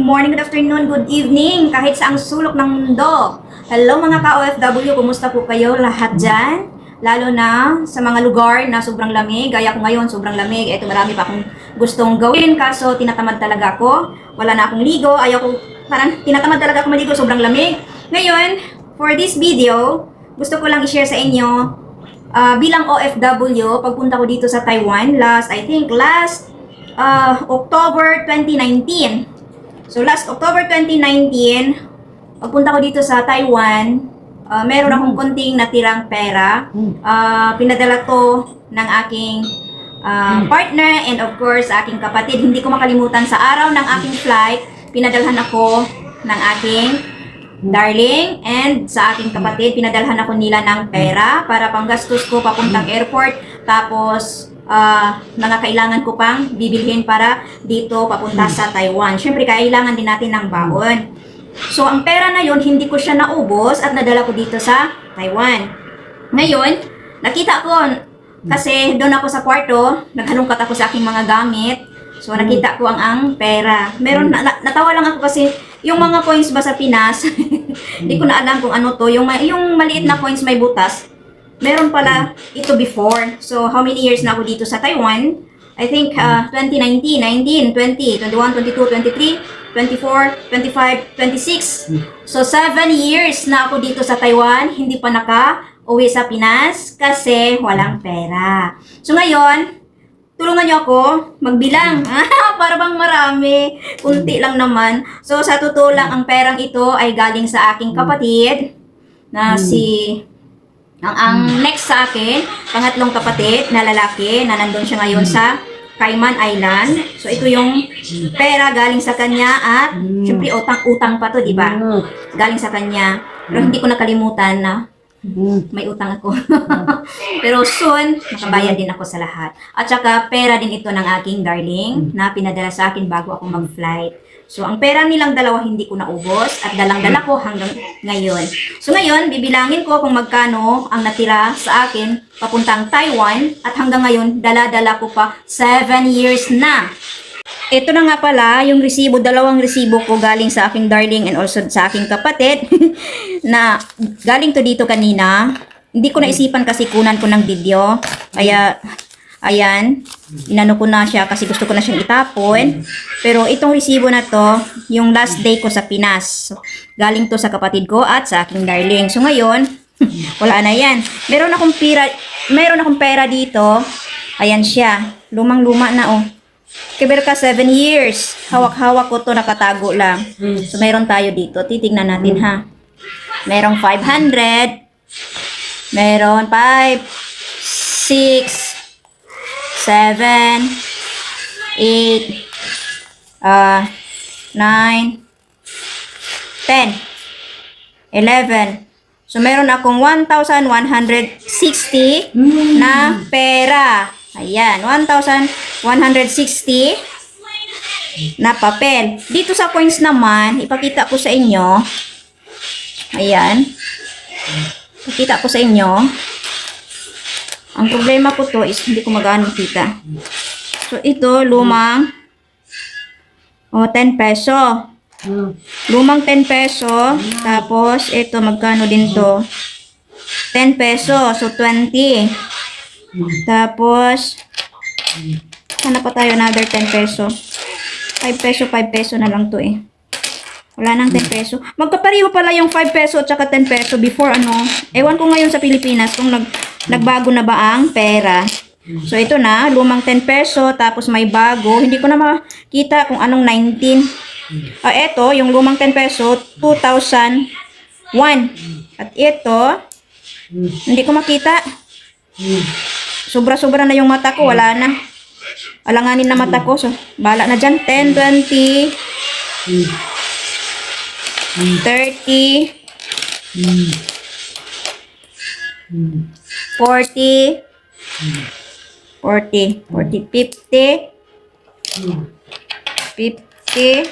Good morning, good afternoon, good evening, kahit sa ang sulok ng mundo. Hello mga ka-OFW, kumusta po kayo lahat dyan? Lalo na sa mga lugar na sobrang lamig, gaya ko ngayon, sobrang lamig. Eto, marami pa akong gustong gawin, kaso tinatamad talaga ako. Wala na akong ligo, ayaw ko, parang tinatamad talaga ako maligo, sobrang lamig. Ngayon, for this video, gusto ko lang i-share sa inyo, bilang OFW, pagpunta ko dito sa Taiwan, last October 2019. So last October 2019, pagpunta ko dito sa Taiwan, meron akong konting natirang pera. Pinadala ko ng aking partner and of course aking kapatid. Hindi ko makalimutan sa araw ng aking flight, pinadalhan ako ng aking darling and sa aking kapatid, pinadalhan ako nila ng pera para panggastos ko papuntang airport. Tapos mga kailangan ko pang bibilhin para dito papunta sa Taiwan. Siyempre, kailangan din natin ng baon. So, ang pera na yon hindi ko siya naubos at nadala ko dito sa Taiwan. Ngayon, nakita ko, kasi doon ako sa kwarto, naghalungkat ako sa aking mga gamit. So, nakita ko ang pera. Meron, natawa lang ako kasi yung mga coins ba sa Pinas, hindi ko na alam kung ano to. Yung maliit na coins may butas. Meron pala ito before. So, how many years na ako dito sa Taiwan? I think 2019, 19, 20, 21, 22, 23, 24, 25, 26. So, 7 years na ako dito sa Taiwan. Hindi pa naka-uwi sa Pinas kasi walang pera. So, ngayon, tulungan niyo ako magbilang. Para bang marami. Kunti lang naman. So, sa totoo lang, ang perang ito ay galing sa aking kapatid na ang next sa akin, pangatlong kapatid na lalaki na nandun siya ngayon sa Cayman Island. So, ito yung pera galing sa kanya at syempre utang-utang pa to, di ba? Galing sa kanya. Pero hindi ko nakalimutan na may utang ako. Pero soon, nakabayad din ako sa lahat. At saka, pera din ito ng aking darling na pinadala sa akin bago ako mag-flight. So, ang pera nilang dalawa hindi ko naubos at dalang-dala ko hanggang ngayon. So, ngayon, bibilangin ko kung magkano ang natira sa akin papuntang Taiwan at hanggang ngayon, dala-dala ko pa 7 years na. Ito na nga pala, yung resibo, dalawang resibo ko galing sa aking darling and also sa aking kapatid na galing to dito kanina. Hindi ko naisipan kasi kunan ko ng video. Kaya, ayan, inano ko na siya kasi gusto ko na siyang itapon. Pero itong resibo na to, yung last day ko sa Pinas. So, galing to sa kapatid ko at sa aking darling. So ngayon, wala na yan. Meron akong pera dito. Ayan siya. Lumang-luma na oh. Kiber ka 7 years. Hawak-hawak ko to, nakatago lang. So meron tayo dito. Titignan natin ha. Merong 500. Meron 5, 6, 7, 8, 9, 10, 11. So, meron akong 1,160 na pera. Ayan, 1,160 na papel. Dito sa coins naman, ipakita ko sa inyo. Ayan. Ipakita ko sa inyo. Ang problema ko to is hindi ko magano kita. So, ito, lumang 10 peso. Lumang 10 peso. Tapos, ito, magkano din to? 10 peso. So, 20. Tapos, hanap pa tayo another 10 peso. 5 peso, 5 peso na lang to eh. Wala nang 10 peso. Magkapareho pala yung 5 peso at saka 10 peso before ano. Ewan ko ngayon sa Pilipinas kung nagbago na ba ang pera. So, ito na. Lumang 10 peso. Tapos may bago. Hindi ko na makita kung anong 19. Ito, yung lumang 10 peso, 2001. At ito, hindi ko makita. Sobra-sobra na yung mata ko. Wala na. Alanganin na mata ko. So, bahala na dyan. 10, 20, 30, 40, 40, 50, 50,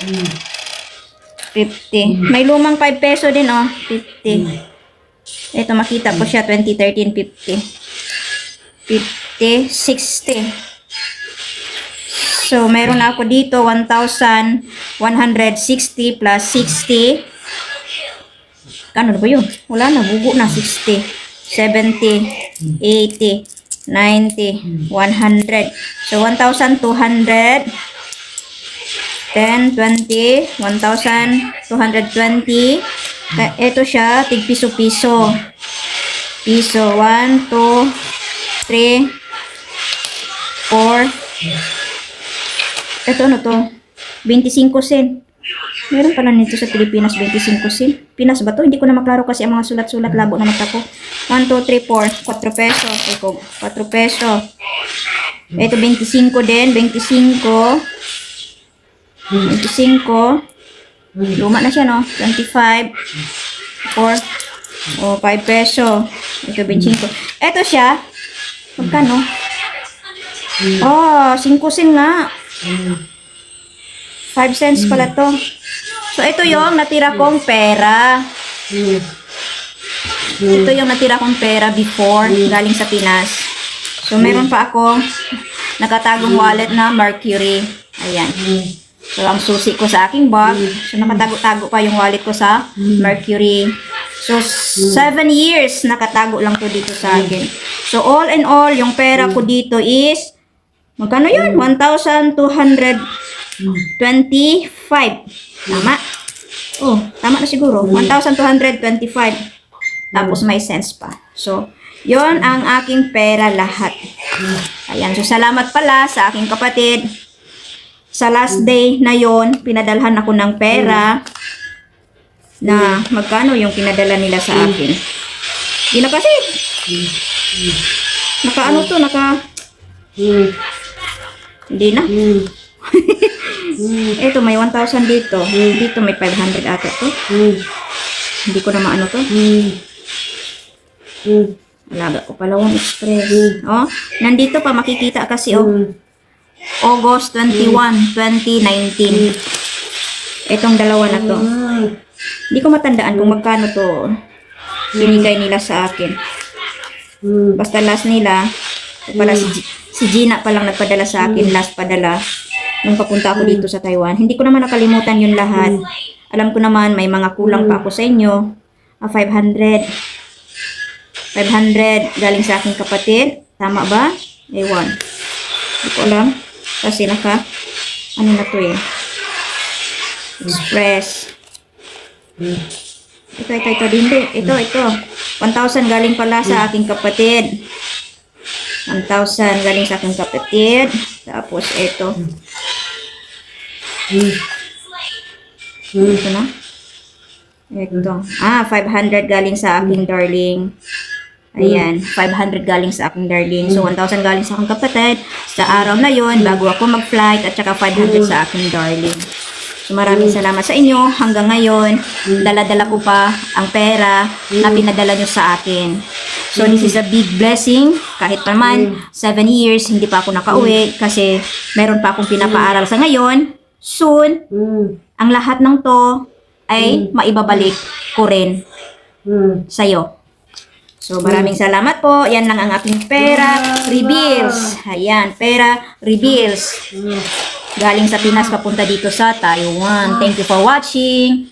50. May lumang 5 peso din oh, 50. Ito makita ko siya 2013 50. 50, 60. So, meron na ako dito 1,160 plus 60. Kano na ba yun? Wala na, bugo na. 60, 70, 80, 90, 100. So, 1,200. 10, 20, 1,220. Ito siya, tig piso-piso. Piso, 1, 2, 3, 4. Ito ano to? 25 sen. Meron pala nito sa Pilipinas, 25 sen. Pinas ba to? Hindi ko na maklaro kasi ang mga sulat-sulat labo na mata ko. 1, 2, 3, 4. 4 peso. Ito, 4 peso. Ito, 25 din. 25. 25. Luma na siya, no? 25. 4. O, 5 peso. Ito, 25. Ito siya. Magkano? Oh, 5 sen nga. 5 cents pala to. So, ito yung natira kong pera. Ito yung natira kong pera before, galing sa Pinas. So, meron pa akong nakatagong wallet na Mercury. Ayan. So, ang susi ko sa aking bag. So, nakatago-tago pa yung wallet ko sa Mercury. So, 7 years nakatago lang to dito sa akin. So, all in all, yung pera ko dito is, magkano yun? 1,225. Tama? Oh, tama na siguro. 1,225. Tapos may cents pa. So, yon ang aking pera lahat. Ayan. So, salamat pala sa aking kapatid. Sa last day na yon, pinadalhan ako ng pera na magkano yung pinadala nila sa akin. Hindi na kasi. Naka ano to, hindi na. Ito, may 1,000 dito. Dito may 500 ata to. Hindi ko na maano to. Alaga ko pala yung express. Oh, nandito pa makikita kasi August 21, 2019. Itong dalawa na to. Hindi ko matandaan kung magkano to binigay nila sa akin. Basta last nila, pala si Gina pa lang nagpadala sa akin, last padala nung papunta ako dito sa Taiwan. Hindi ko naman nakalimutan yun lahat. Alam ko naman may mga kulang pa ako sa inyo. 500 galing sa aking kapatid. Tama ba? Ewan. Hindi ko alam. Kasi ano na to eh. Express. Ito din. Ito. 1,000 galing pala sa aking kapatid. 1,000 galing sa aking kapatid. Tapos ito. Ito na. Ito. 500 galing sa aking darling. Ayan, 500 galing sa aking darling. So, 1,000 galing sa aking kapatid. Sa araw na yon bago ako mag-flight, at saka 500 sa aking darling. So, maraming salamat sa inyo. Hanggang ngayon, dala-dala ko pa ang pera na pinadala nyo sa akin. So, this is a big blessing. Kahit pa man, 7 years, hindi pa ako nakauwi kasi meron pa akong pinapaaral sa ngayon. Soon, ang lahat ng to ay maibabalik ko rin sa'yo. So, maraming salamat po. Yan lang ang aking pera reveals. Ayan, pera reveals. Galing sa Pinas papunta dito sa Taiwan. Thank you for watching.